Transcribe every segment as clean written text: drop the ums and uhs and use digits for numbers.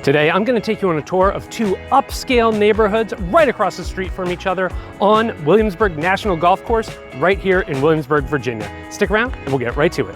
Today, I'm going to take you on a tour of two upscale neighborhoods right across the street from each other on Williamsburg National Golf Course right here in Williamsburg, Virginia. Stick around and we'll get right to it.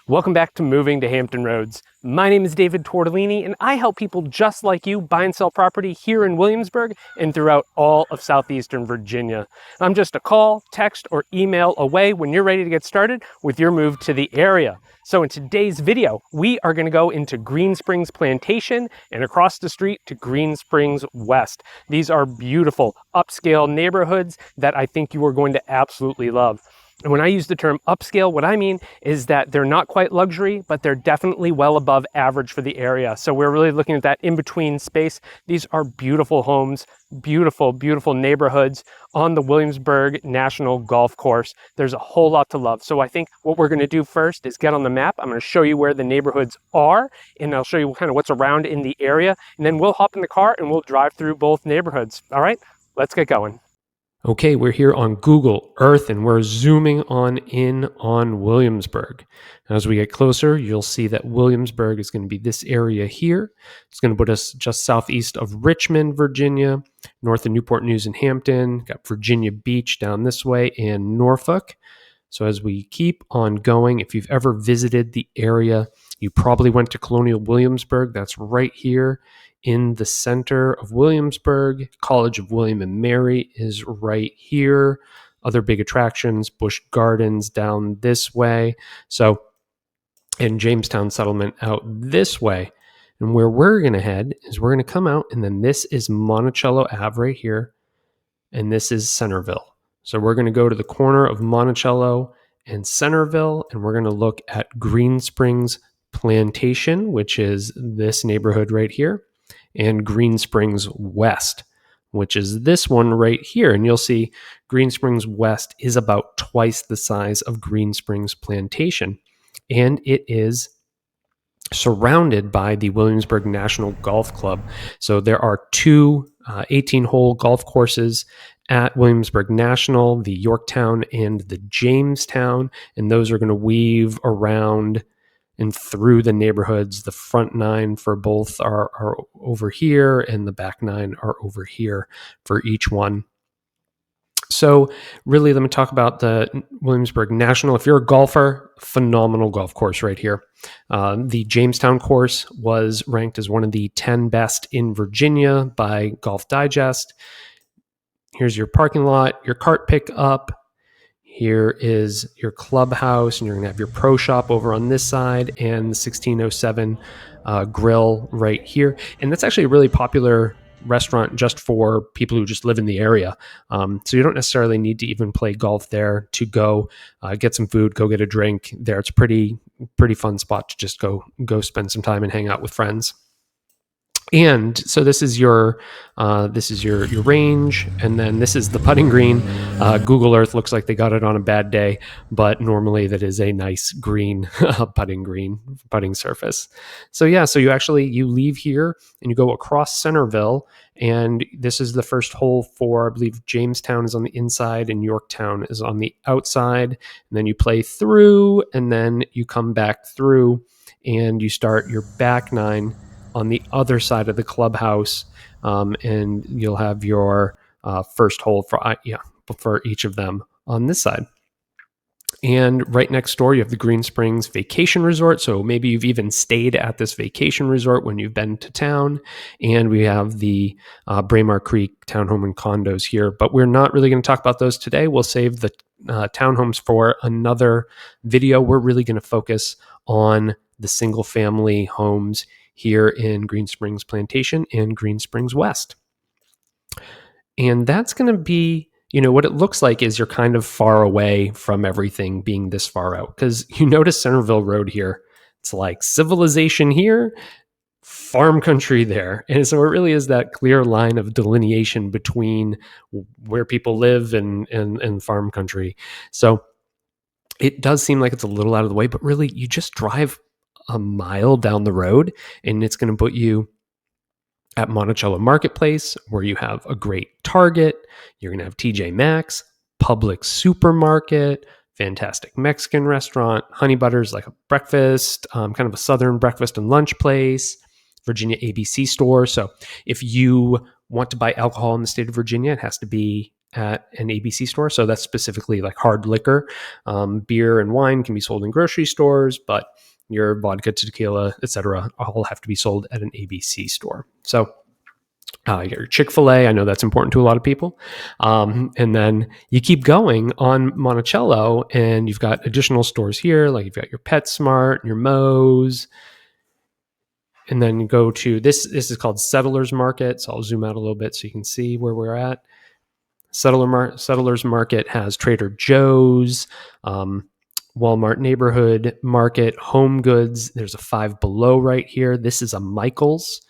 Welcome back to Moving to Hampton Roads. My name is David Tortellini, and I help people just like you buy and sell property here in Williamsburg and throughout all of southeastern Virginia. I'm just a call, text, or email away when you're ready to get started with your move to the area. So in today's video, we are going to go into Greensprings Plantation and across the street to Greensprings West. These are beautiful upscale neighborhoods that I think you are going to absolutely love. And when I use the term upscale, what I mean is that they're not quite luxury, but they're definitely well above average for the area. So we're really looking at that in-between space. These are beautiful homes, beautiful, beautiful neighborhoods on the Williamsburg National Golf Course. There's a whole lot to love. So I think what we're going to do first is get on the map. I'm going to show you where the neighborhoods are, and I'll show you kind of what's around in the area. And then we'll hop in the car and we'll drive through both neighborhoods. All right, let's get going. Okay, we're here on Google Earth and we're zooming on in on Williamsburg. As we get closer, you'll see that Williamsburg is going to be this area here. It's going to put us just southeast of Richmond, Virginia, north of Newport News and Hampton, got Virginia Beach down this way, and Norfolk. So as we keep on going, if you've ever visited the area, you probably went to Colonial Williamsburg. That's right here in the center of Williamsburg. College of William and Mary is right here. Other big attractions, Busch Gardens down this way. So, and Jamestown Settlement out this way. And where we're going to head is we're going to come out, and then this is Monticello Ave right here, and this is Centerville. So we're going to go to the corner of Monticello and Centerville, and we're going to look at Greensprings Plantation, which is this neighborhood right here, and Greensprings West, which is this one right here. And you'll see Greensprings West is about twice the size of Greensprings Plantation. And it is surrounded by the Williamsburg National Golf Club. So there are two 18-hole golf courses at Williamsburg National, the Yorktown and the Jamestown, and those are going to weave around and through the neighborhoods. The front nine for both are over here, and the back nine are over here for each one. So really, let me talk about the Williamsburg National. If you're a golfer, phenomenal golf course right here. The Jamestown course was ranked as one of the 10 best in Virginia by Golf Digest. Here's your parking lot, your cart pickup. Here is your clubhouse, and you're going to have your pro shop over on this side and the 1607 grill right here. And that's actually a really popular restaurant just for people who just live in the area. So you don't necessarily need to even play golf there to go get some food, go get a drink there. It's a pretty fun spot to just go spend some time and hang out with friends. And so this is your range, and then this is the putting green. Google Earth looks like they got it on a bad day, but normally that is a nice green putting surface. So yeah, so you leave here and you go across Centerville, and this is the first hole for, I believe, Jamestown is on the inside and Yorktown is on the outside. And then you play through, and then you come back through, and you start your back nine on the other side of the clubhouse, and you'll have your first hole for each of them on this side. And right next door, you have the Greensprings Vacation Resort. So maybe you've even stayed at this vacation resort when you've been to town. And we have the Braemar Creek townhome and condos here. But we're not really going to talk about those today. We'll save the townhomes for another video. We're really going to focus on the single family homes here in Greensprings Plantation and Greensprings West. And that's going to be, what it looks like is you're kind of far away from everything being this far out, because you notice Centerville Road here. It's like civilization here, farm country there. And so it really is that clear line of delineation between where people live and farm country. So it does seem like it's a little out of the way, but really you just drive a mile down the road and it's going to put you at Monticello Marketplace, where you have a great Target. You're going to have TJ Maxx, Publix Supermarket, fantastic Mexican restaurant, Honey Butter's like a breakfast, kind of a southern breakfast and lunch place, Virginia ABC store. So if you want to buy alcohol in the state of Virginia, it has to be at an ABC store. So that's specifically like hard liquor. Beer and wine can be sold in grocery stores, but your vodka, tequila, etc., all have to be sold at an ABC store. So you get your Chick-fil-A. I know that's important to a lot of people. And then you keep going on Monticello, and you've got additional stores here, like you've got your PetSmart, your Moe's. And then you go to this is called Settlers Market. So I'll zoom out a little bit so you can see where we're at. Settlers Market has Trader Joe's, Walmart Neighborhood Market, Home Goods. There's a Five Below right here. This is a Michael's.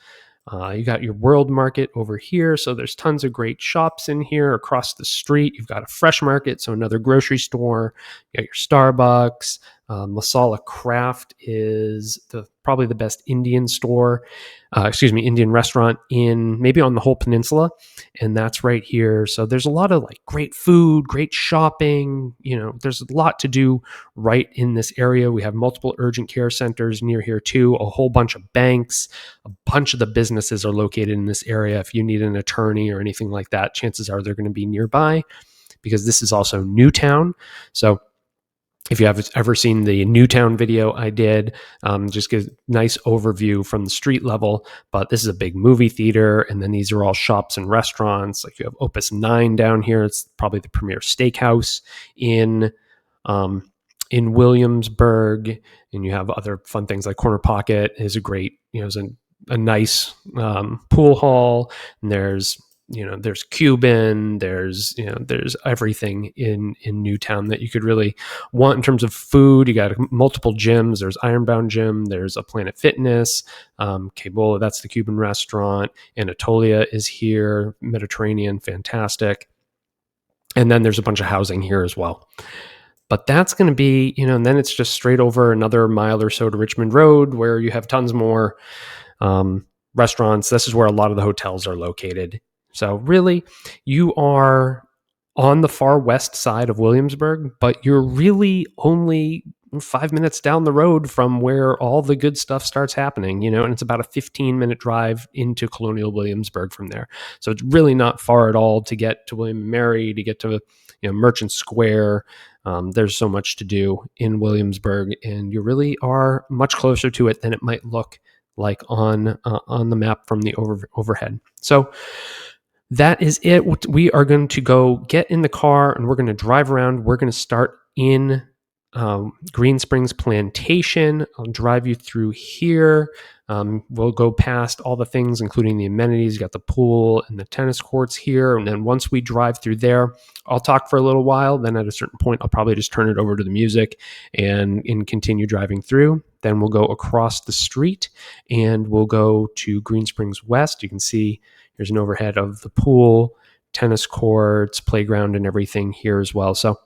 You got your World Market over here. So there's tons of great shops in here. Across the street, you've got a Fresh Market, so another grocery store. You got your Starbucks. Masala Craft is probably the best Indian Indian restaurant maybe on the whole peninsula. And that's right here. So there's a lot of like great food, great shopping. There's a lot to do right in this area. We have multiple urgent care centers near here too, a whole bunch of banks, a bunch of the businesses are located in this area. If you need an attorney or anything like that, chances are they're going to be nearby, because this is also Newtown. So if you have ever seen the Newtown video I did, just give a nice overview from the street level. But this is a big movie theater, and then these are all shops and restaurants. Like you have Opus 9 down here. It's probably the premier steakhouse in Williamsburg, and you have other fun things like Corner Pocket is a great, is a nice pool hall, and there's Cuban, there's everything in Newtown that you could really want in terms of food. You got multiple gyms. There's Ironbound Gym. There's a Planet Fitness. Cabola, that's the Cuban restaurant. Anatolia is here. Mediterranean, fantastic. And then there's a bunch of housing here as well. But that's going to be, and then it's just straight over another mile or so to Richmond Road, where you have tons more restaurants. This is where a lot of the hotels are located. So really, you are on the far west side of Williamsburg, but you're really only 5 minutes down the road from where all the good stuff starts happening, and it's about a 15-minute drive into Colonial Williamsburg from there. So it's really not far at all to get to William and Mary, to get to Merchant Square. There's so much to do in Williamsburg, and you really are much closer to it than it might look like on the map from the overhead. So that is it. We are going to go get in the car, and we're going to drive around. We're going to start in Greensprings Plantation. I'll drive you through here. We'll go past all the things, including the amenities. You got the pool and the tennis courts here. And then once we drive through there, I'll talk for a little while. Then at a certain point, I'll probably just turn it over to the music and continue driving through. Then we'll go across the street and we'll go to Greensprings West. You can see here's an overhead of the pool, tennis courts, playground, and everything here as well. So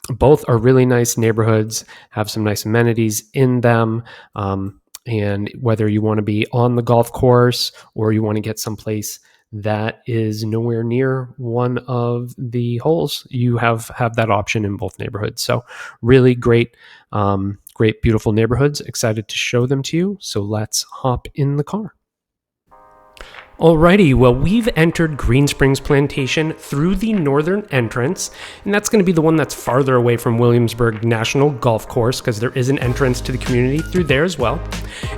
both are really nice neighborhoods, have some nice amenities in them. And whether you want to be on the golf course or you want to get someplace that is nowhere near one of the holes, you have that option in both neighborhoods. So really great, beautiful neighborhoods. Excited to show them to you. So let's hop in the car. Alrighty, well, we've entered Greensprings Plantation through the northern entrance, and that's going to be the one that's farther away from Williamsburg National Golf Course, because there is an entrance to the community through there as well.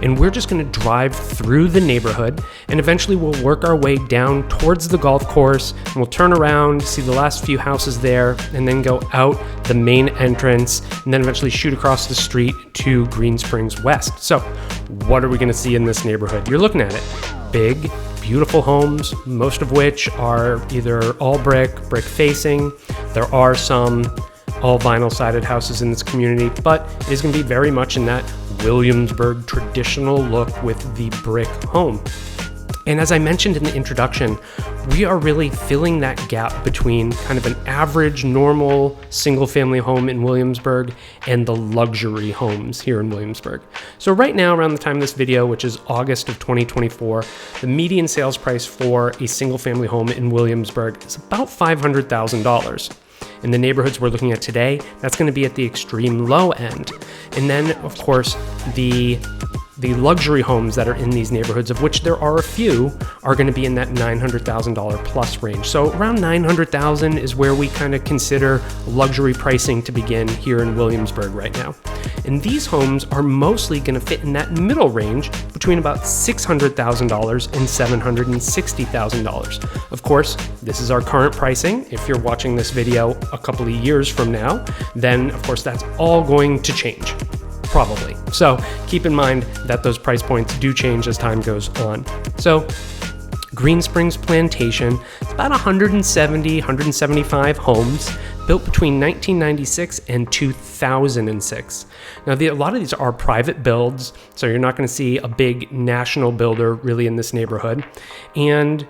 And we're just going to drive through the neighborhood, and eventually we'll work our way down towards the golf course, and we'll turn around, see the last few houses there, and then go out the main entrance, and then eventually shoot across the street to Greensprings West. So what are we going to see in this neighborhood? You're looking at it. Big, beautiful homes, most of which are either all brick facing. There are some all vinyl sided houses in this community, but it is going to be very much in that Williamsburg traditional look with the brick home. And as I mentioned in the introduction, we are really filling that gap between kind of an average, normal, single-family home in Williamsburg and the luxury homes here in Williamsburg. So right now, around the time of this video, which is August of 2024, the median sales price for a single-family home in Williamsburg is about $500,000. In the neighborhoods we're looking at today, that's going to be at the extreme low end. And then, of course, the luxury homes that are in these neighborhoods, of which there are a few, are going to be in that $900,000 plus range. So around $900,000 is where we kind of consider luxury pricing to begin here in Williamsburg right now. And these homes are mostly going to fit in that middle range between about $600,000 and $760,000. Of course, this is our current pricing. If you're watching this video a couple of years from now, then of course that's all going to change. Probably. So keep in mind that those price points do change as time goes on. So Greensprings Plantation, it's about 170, 175 homes built between 1996 and 2006. Now, a lot of these are private builds, so you're not going to see a big national builder really in this neighborhood. And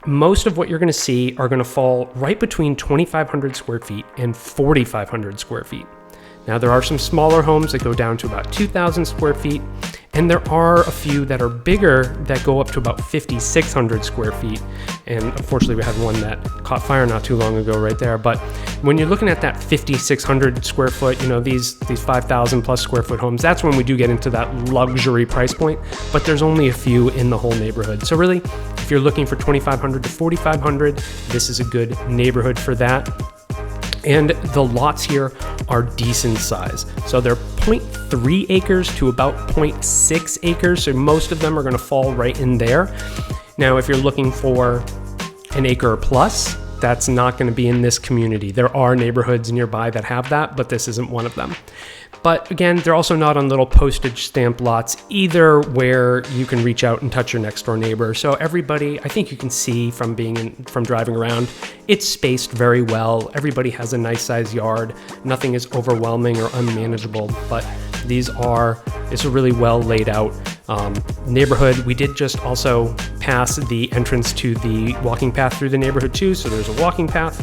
most of what you're going to see are going to fall right between 2,500 square feet and 4,500 square feet. Now, there are some smaller homes that go down to about 2,000 square feet, and there are a few that are bigger that go up to about 5,600 square feet. And unfortunately, we had one that caught fire not too long ago right there. But when you're looking at that 5,600 square foot, these 5,000 plus square foot homes, that's when we do get into that luxury price point. But there's only a few in the whole neighborhood. So really, if you're looking for 2,500 to 4,500, this is a good neighborhood for that. And the lots here are decent size. So they're 0.3 acres to about 0.6 acres. So most of them are going to fall right in there. Now, if you're looking for an acre plus, that's not going to be in this community. There are neighborhoods nearby that have that, but this isn't one of them. But again, they're also not on little postage stamp lots either, where you can reach out and touch your next door neighbor. So everybody, I think you can see from driving around, it's spaced very well. Everybody has a nice sized yard. Nothing is overwhelming or unmanageable, but it's a really well laid out neighborhood. We did just also pass the entrance to the walking path through the neighborhood too. So there's a walking path.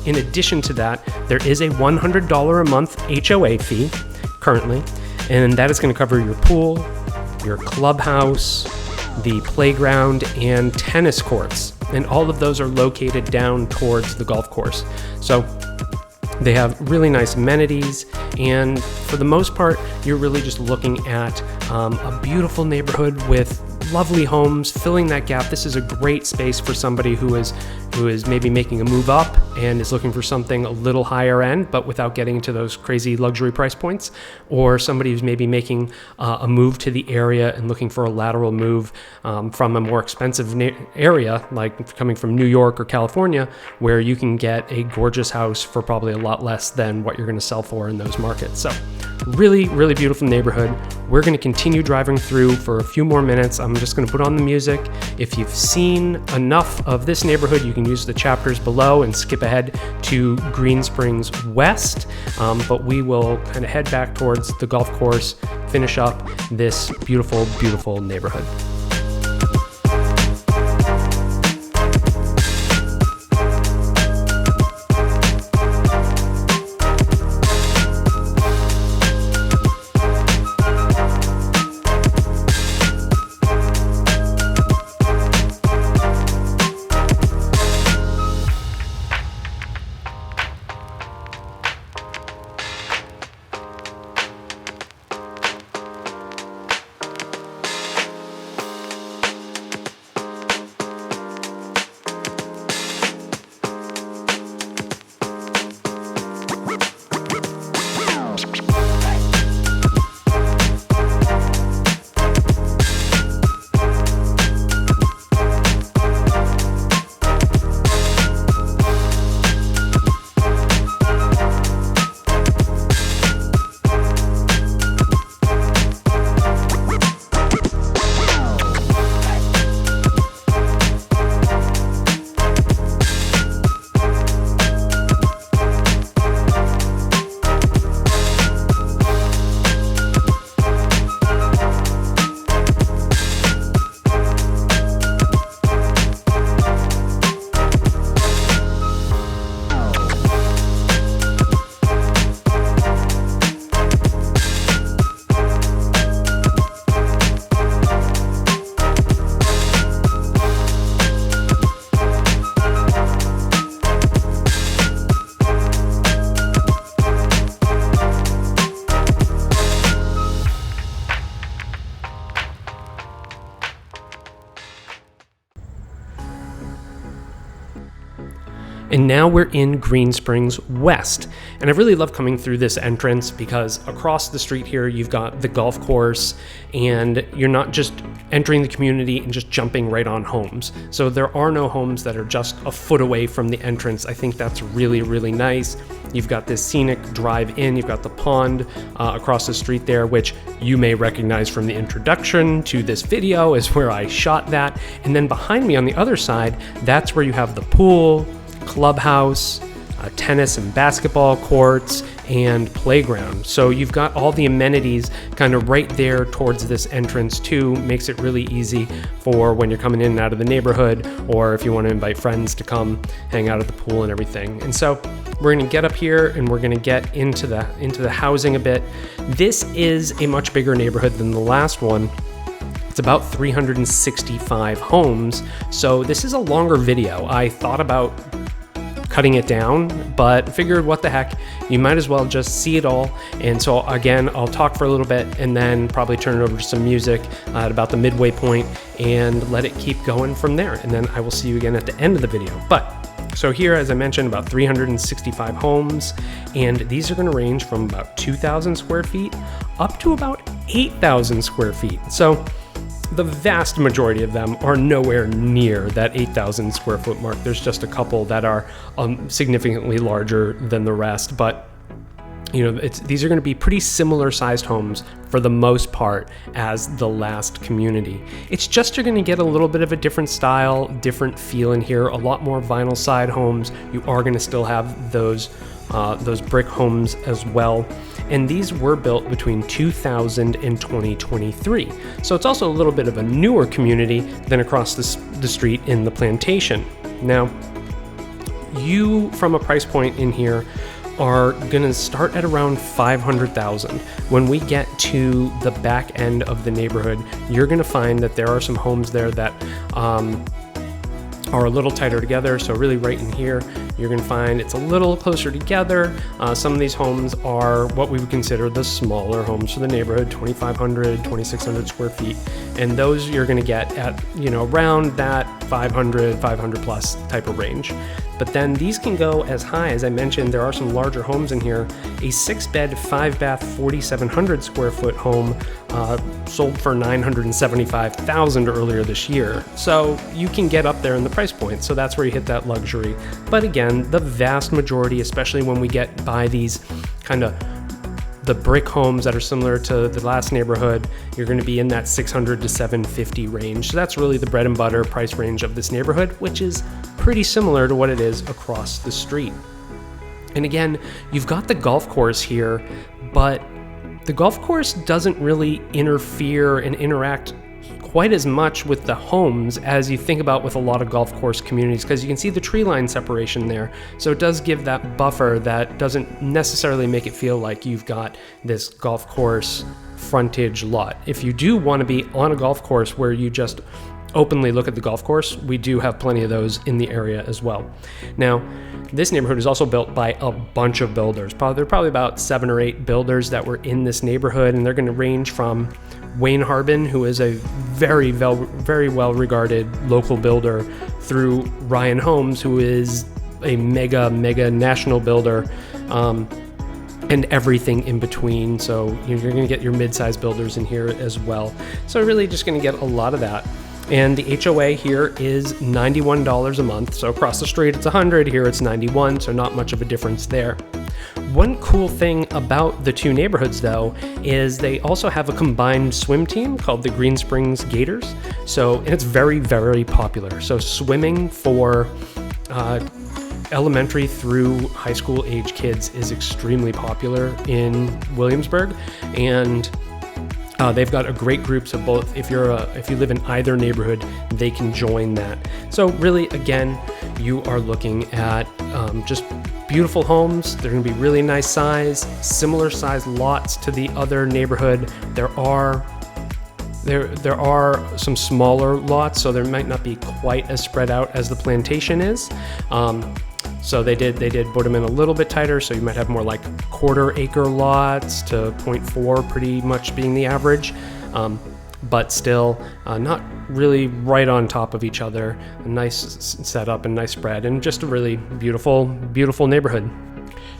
In addition to that, there is a $100 a month HOA fee currently, and that is going to cover your pool, your clubhouse, the playground, and tennis courts. And all of those are located down towards the golf course. So they have really nice amenities, and for the most part, you're really just looking at a beautiful neighborhood with lovely homes filling that gap. This is a great space for somebody who is maybe making a move up and is looking for something a little higher end, but without getting to those crazy luxury price points, or somebody who's maybe making a move to the area and looking for a lateral move from a more expensive area, like coming from New York or California, where you can get a gorgeous house for probably a lot less than what you're going to sell for in those markets. So really, really beautiful neighborhood. We're going to continue driving through for a few more minutes. I'm just going to put on the music. If you've seen enough of this neighborhood, you can use the chapters below and skip ahead to Greensprings West. But we will kind of head back towards the golf course, finish up this beautiful, beautiful neighborhood. And now we're in Greensprings West. And I really love coming through this entrance because across the street here, you've got the golf course, and you're not just entering the community and just jumping right on homes. So there are no homes that are just a foot away from the entrance. I think that's really, really nice. You've got this scenic drive in, you've got the pond across the street there, which you may recognize from the introduction to this video is where I shot that. And then behind me on the other side, that's where you have the pool, clubhouse, tennis and basketball courts, and playground. So you've got all the amenities kind of right there towards this entrance too. Makes it really easy for when you're coming in and out of the neighborhood, or if you want to invite friends to come hang out at the pool and everything. And so we're going to get up here and we're going to get into the housing a bit. This is a much bigger neighborhood than the last one. It's about 365 homes. So this is a longer video. I thought about cutting it down, but figured what the heck, you might as well just see it all. And so again, I'll talk for a little bit and then probably turn it over to some music at about the midway point and let it keep going from there. And then I will see you again at the end of the video. But so here, as I mentioned, about 365 homes, and these are going to range from about 2,000 square feet up to about 8,000 square feet. So the vast majority of them are nowhere near that 8,000 square foot mark. There's just a couple that are significantly larger than the rest, but these are going to be pretty similar sized homes for the most part as the last community. It's just you're going to get a little bit of a different style, different feel in here, a lot more vinyl side homes. You are going to still have those brick homes as well. And these were built between 2000 and 2023. So it's also a little bit of a newer community than across the street in the Plantation. Now, you, from a price point in here, are gonna start at around 500,000. When we get to the back end of the neighborhood, you're gonna find that there are some homes there that are a little tighter together. So really right in here, you're going to find it's a little closer together. Some of these homes are what we would consider the smaller homes for the neighborhood, 2,500, 2,600 square feet. And those you're going to get at, around that 500 plus type of range. But then these can go as high, as I mentioned, there are some larger homes in here. A 6-bed, 5-bath, 4,700 square foot home sold for $975,000 earlier this year. So you can get up there in the price point. So that's where you hit that luxury. But again, the vast majority, especially when we get by these kind of the brick homes that are similar to the last neighborhood, you're going to be in that 600 to 750 range. So that's really the bread and butter price range of this neighborhood, which is pretty similar to what it is across the street. And again, you've got the golf course here, but the golf course doesn't really interfere and interact quite as much with the homes as you think about with a lot of golf course communities, because you can see the tree line separation there. So it does give that buffer that doesn't necessarily make it feel like you've got this golf course frontage lot. If you do want to be on a golf course where you just openly look at the golf course, we do have plenty of those in the area as well. Now, this neighborhood is also built by a bunch of builders. There are probably about 7 or 8 builders that were in this neighborhood, and they're going to range from Wayne Harbin, who is a very well regarded local builder, through Ryan Holmes, who is a mega national builder, and everything in between. So you're going to get your mid-sized builders in here as well. So really just going to get a lot of that. And the HOA here is $91 a month. So across the street it's $100, here it's $91, so not much of a difference there. One cool thing about the two neighborhoods, though, is they also have a combined swim team called the Greensprings Gators. And it's very popular. So swimming for elementary through high school age kids is extremely popular in Williamsburg, and they've got a great group. So both, if you live in either neighborhood, they can join that. So really, again, you are looking at just beautiful homes. They're going to be really nice size, similar size lots to the other neighborhood. There are some smaller lots, so there might not be quite as spread out as the Plantation is. So they did put them in a little bit tighter, so you might have more like quarter acre lots to 0.4 pretty much being the average. but still not really right on top of each other. A nice setup and nice spread, and just a really beautiful, beautiful neighborhood.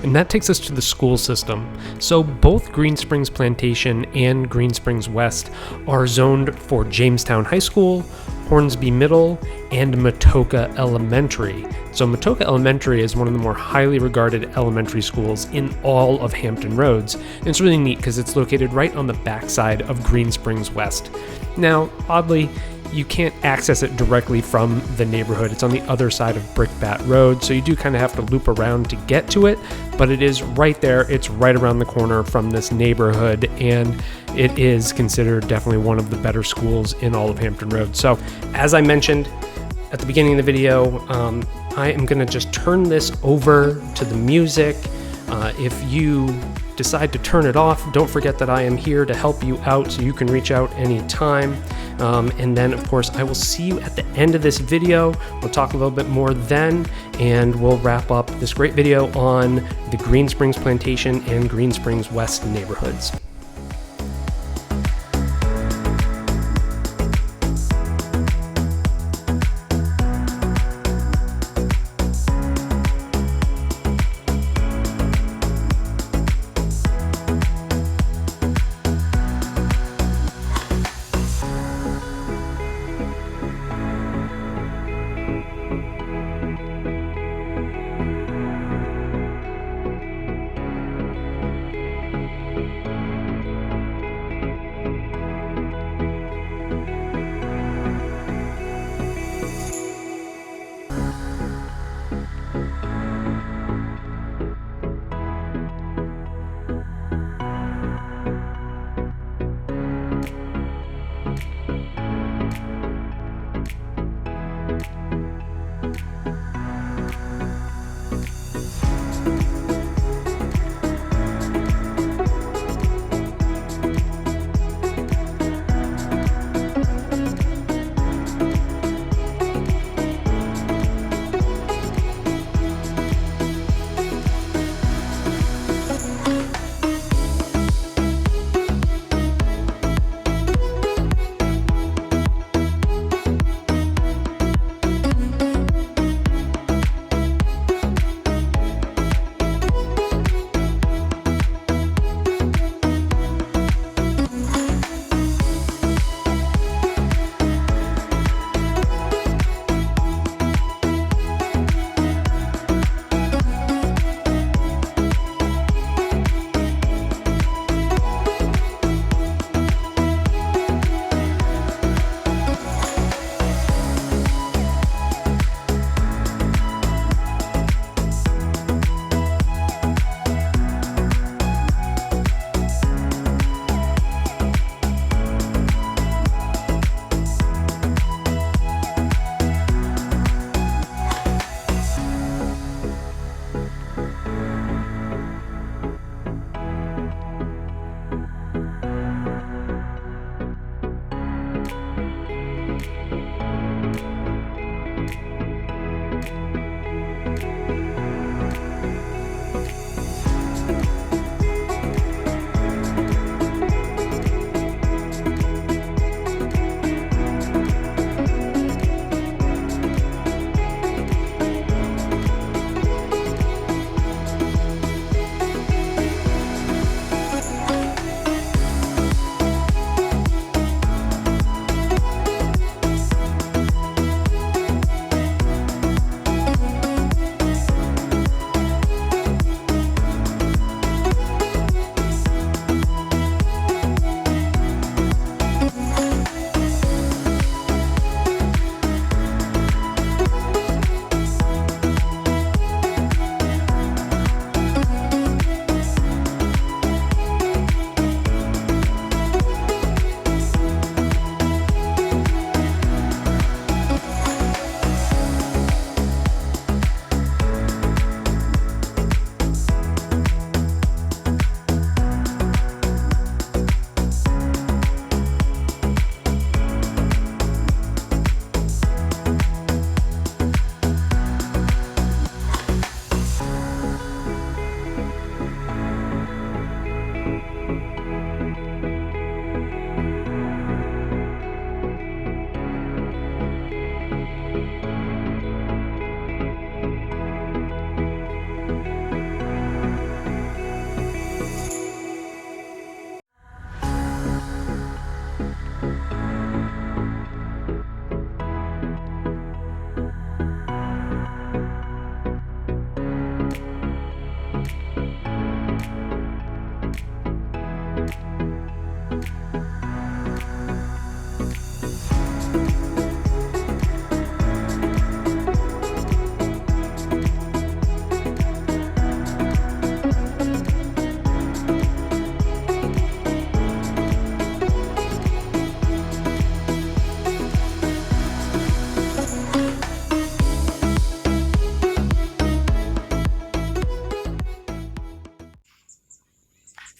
And that takes us to the school system. So both Greensprings Plantation and Greensprings West are zoned for Jamestown High School, Hornsby Middle, and Matoka Elementary. So Matoka Elementary is one of the more highly regarded elementary schools in all of Hampton Roads. And it's really neat because it's located right on the backside of Greensprings West. Now, oddly, you can't access it directly from the neighborhood. It's on the other side of Brickbat Road, so you do kind of have to loop around to get to it, but it is right there. It's right around the corner from this neighborhood, and it is considered definitely one of the better schools in all of Hampton Roads. So, as I mentioned at the beginning of the video, I am going to just turn this over to the music. If you decide to turn it off, don't forget that I am here to help you out, so you can reach out anytime. And then, of course, I will see you at the end of this video. We'll talk a little bit more then, and we'll wrap up this great video on the Greensprings Plantation and Greensprings West neighborhoods.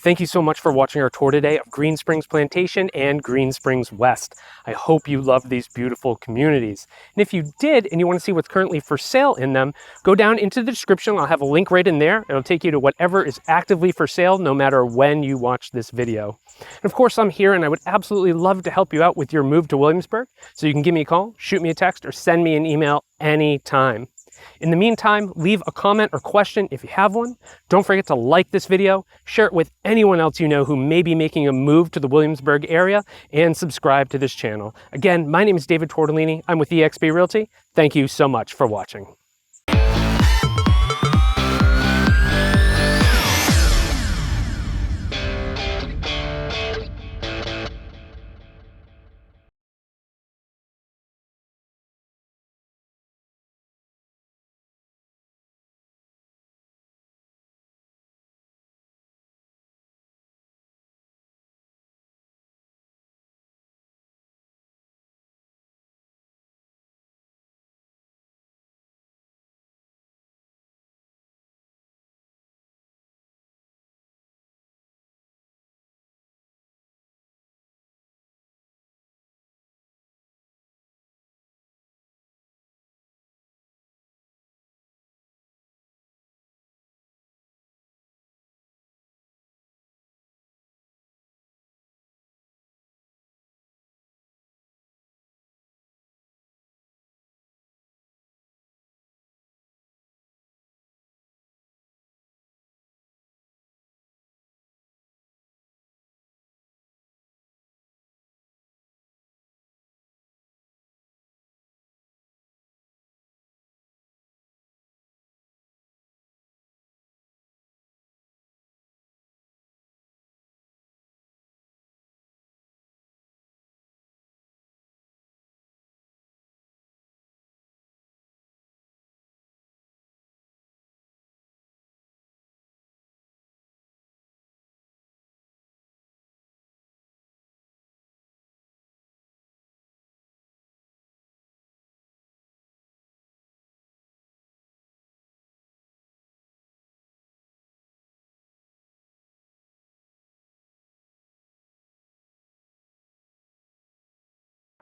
Thank you so much for watching our tour today of Greensprings Plantation and Greensprings West. I hope you loved these beautiful communities. And if you did and you want to see what's currently for sale in them, go down into the description. I'll have a link right in there. It'll take you to whatever is actively for sale, no matter when you watch this video. And of course, I'm here and I would absolutely love to help you out with your move to Williamsburg. So you can give me a call, shoot me a text, or send me an email anytime. In the meantime, leave a comment or question if you have one. Don't forget to like this video, share it with anyone else you know who may be making a move to the Williamsburg area, and subscribe to this channel. Again, my name is David Tortellini. I'm with eXp Realty. Thank you so much for watching.